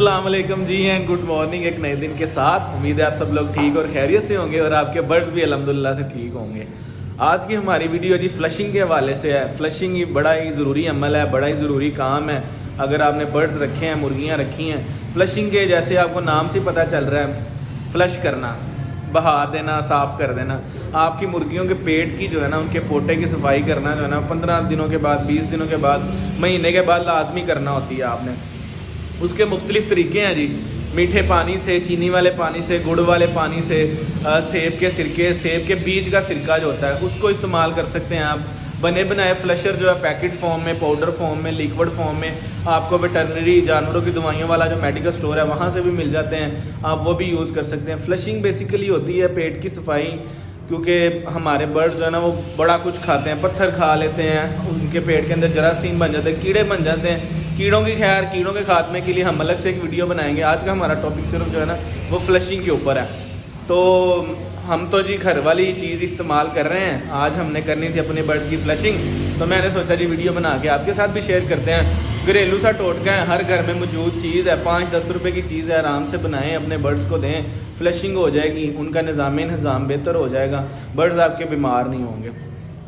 अस्सलाम वालेकुम जी and good morning. एक नए दिन के साथ उम्मीद है आप सब लोग ठीक और खैरियत से होंगे और आपके बर्ड्स भी अल्हम्दुलिल्लाह से ठीक होंगे। आज की हमारी वीडियो जी फ्लशिंग के हवाले से है। फ्लशिंग ही बड़ा ही ज़रूरी अमल है, बड़ा ही ज़रूरी काम है। अगर आपने बर्ड्स रखे हैं, मुर्गियाँ रखी हैं, फ्लशिंग के जैसे आपको नाम से पता चल रहा है, फ्लश करना, बहा देना, साफ़ कर देना। आपकी मुर्गियों के पेट की जो है ना, उनके पोटे की सफाई करना जो है ना 15 दिनों के बाद, 20 दिनों के बाद, महीने के बाद लाजमी करना होती है आपने। उसके मुख्तलिफ़ तरीके हैं जी। मीठे पानी से, चीनी वाले पानी से, गुड़ वाले पानी से, सेब के सिरके, सेब के बीज का सिरका जो होता है उसको इस्तेमाल कर सकते हैं आप। बने बनाए फ्लशर जो है पैकेट फॉर्म में, पाउडर फॉर्म में, लिक्विड फॉर्म में आपको वेटरनरी जानवरों की दवाइयों वाला जो मेडिकल स्टोर है वहाँ से भी मिल जाते हैं, आप वो भी यूज़ कर सकते हैं। फ्लशिंग बेसिकली होती है पेट की सफाई, क्योंकि हमारे बर्ड्स जो है ना वो बड़ा कुछ खाते हैं, पत्थर खा लेते हैं, उनके पेट के अंदर जरासीम बन जाते हैं, कीड़े बन जाते हैं। कीड़ों की खैर, कीड़ों के खात्मे के लिए हम अलग से एक वीडियो बनाएंगे। आज का हमारा टॉपिक सिर्फ जो है ना वो फ्लशिंग के ऊपर है। तो हम तो जी घर वाली चीज़ इस्तेमाल कर रहे हैं। आज हमने करनी थी अपने बर्ड्स की फ्लशिंग, तो मैंने सोचा जी वीडियो बना के आपके साथ भी शेयर करते हैं। घरेलू सा टोटका है, हर घर में मौजूद चीज़ है, 5-10 रुपये की चीज़ है, आराम से बनाएं, अपने बर्ड्स को दें, फ्लशिंग हो जाएगी, उनका निज़ाम बेहतर हो जाएगा, बर्ड्स आपके बीमार नहीं होंगे।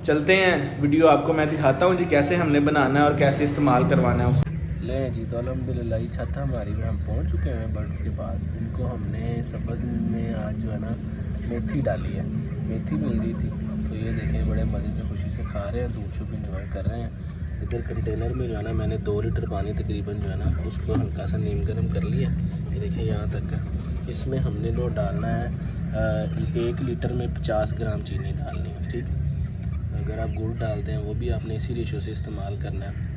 चलते हैं, वीडियो आपको मैं दिखाता हूँ जी कैसे हमने बनाना है और कैसे इस्तेमाल करवाना है उसको। ले जी, तो अल्हम्दुलिल्लाह ही छत हमारी में हम पहुंच चुके हैं बर्ड्स के पास। इनको हमने सब्ज़ में आज जो है ना मेथी डाली है, मेथी मिल गई थी, तो ये देखें बड़े मज़े से खुशी से खा रहे हैं, धूप शूप इंजॉय कर रहे हैं। इधर कंटेनर में जो है ना मैंने 2 लीटर पानी तकरीबन जो है ना उसको हल्का सा नीम गर्म कर लिया। ये देखें यहाँ तक है। इसमें हमने लो डालना है 1 लीटर में 50 ग्राम चीनी डालनी है, ठीक है। अगर आप गुड़ डालते हैं वो भी आपने इसी रेशो से इस्तेमाल करना है।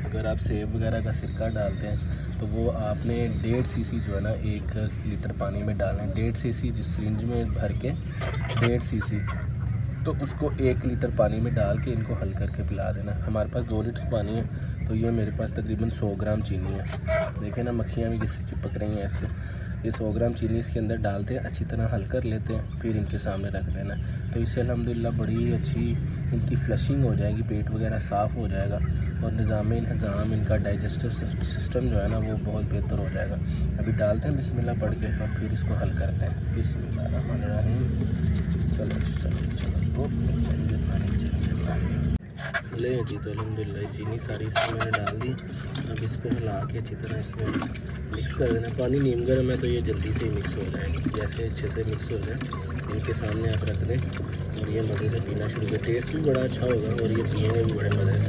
अगर आप सेब वगैरह का सिरका डालते हैं तो वो आपने 1.5 सीसी जो है ना 1 लीटर पानी में डालना है। 1.5 सीसी जिस सिरिंज में भर के 1.5 सीसी, तो उसको 1 लीटर पानी में डाल के इनको हल करके पिला देना। हमारे पास 2 लीटर पानी है, तो ये मेरे पास तकरीबन 100 ग्राम चीनी है। देखें ना मक्खियाँ भी किससे चिपक रही हैं इसको। ये 100 ग्राम चीनी इसके अंदर डालते हैं, अच्छी तरह हल कर लेते हैं, फिर इनके सामने रख देना। तो इससे अल्हम्दुलिल्लाह बड़ी अच्छी इनकी फ्लशिंग हो जाएगी, पेट वगैरह साफ़ हो जाएगा और निज़ाम इनका डाइजेस्टिव सिस्टम जो है ना वो बहुत बेहतर हो जाएगा। अभी डालते हैं बिस्मिल्लाह पढ़ के और फिर इसको हल करते हैं। बिस्मिल्लाहिर्रहमानिर्रहीम। चलो ले जी, तो अल्हम्दुलिल्लाह चीनी सारी इसमें मैंने डाल दी। अब इसको हिला के अच्छी तरह इसमें मिक्स कर देना। पानी नीम गर्म है तो ये जल्दी से ही मिक्स हो जाएगी। जैसे अच्छे से मिक्स हो जाए इनके सामने आप रख दें और ये मज़े से पीना शुरू करें। टेस्ट भी बड़ा अच्छा होगा और ये पिएंगे भी बड़े मज़े से।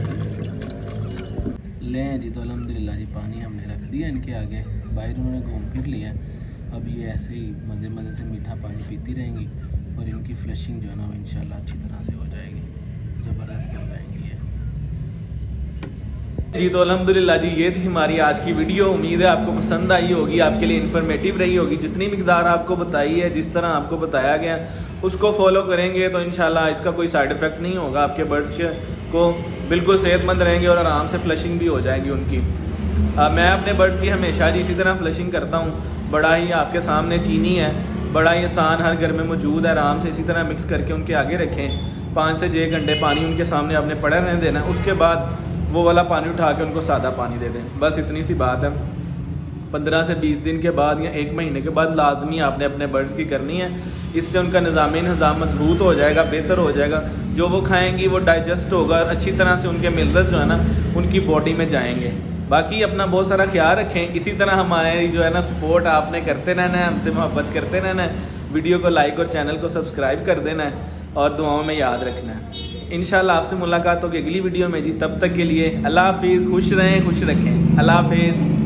लें जी, तो अल्हम्दुलिल्लाह जी पानी हमने रख दिया इनके आगे, बाहर उन्होंने घूम फिर लिया। अब ये ऐसे ही मज़े से मीठा पानी पीती रहेंगी और इनकी फ्लशिंग जो है ना वो इंशाल्लाह अच्छी तरह से हो जाएगी, ज़बरदस्त हो जाएगी जी। तो अल्हम्दुलिल्लाह जी ये थी हमारी आज की वीडियो। उम्मीद है आपको पसंद आई होगी, आपके लिए इन्फॉर्मेटिव रही होगी। जितनी मिकदार आपको बताई है, जिस तरह आपको बताया गया उसको फॉलो करेंगे तो इंशाल्लाह इसका कोई साइड इफ़ेक्ट नहीं होगा। आपके बर्ड्स के को बिल्कुल सेहतमंद रहेंगे और आराम से फ्लशिंग भी हो जाएगी उनकी। मैं अपने बर्ड्स की हमेशा जी इसी तरह फ्लशिंग करता हूँ। बड़ा ही आपके सामने चीनी है, बड़ा ही आसान, हर घर में मौजूद है। आराम से इसी तरह मिक्स करके उनके आगे रखें। 5 से 6 घंटे पानी उनके सामने आपने पड़ा रहने देना। उसके बाद वो वाला पानी उठा के उनको सादा पानी दे दें, बस इतनी सी बात है। 15 से 20 दिन के बाद या 1 महीने के बाद लाजमी आपने अपने बर्ड्स की करनी है। इससे उनका निज़ाम मजबूत हो जाएगा, बेहतर हो जाएगा। जो वो खाएंगी वो डाइजेस्ट होगा और अच्छी तरह से उनके मिनरल्स जो है ना उनकी बॉडी में जाएंगे। बाकी अपना बहुत सारा ख्याल रखें। इसी तरह हमारे जो है ना सपोर्ट आपने करते रहना है, हमसे मोहब्बत करते रहना है। वीडियो को लाइक और चैनल को सब्सक्राइब कर देना है और दुआओं में याद रखना है। इंशाल्लाह आपसे मुलाकात होगी अगली वीडियो में जी। तब तक के लिए अल्लाह हाफिज़। खुश रहें, खुश रखें। अल्लाह हाफिज़।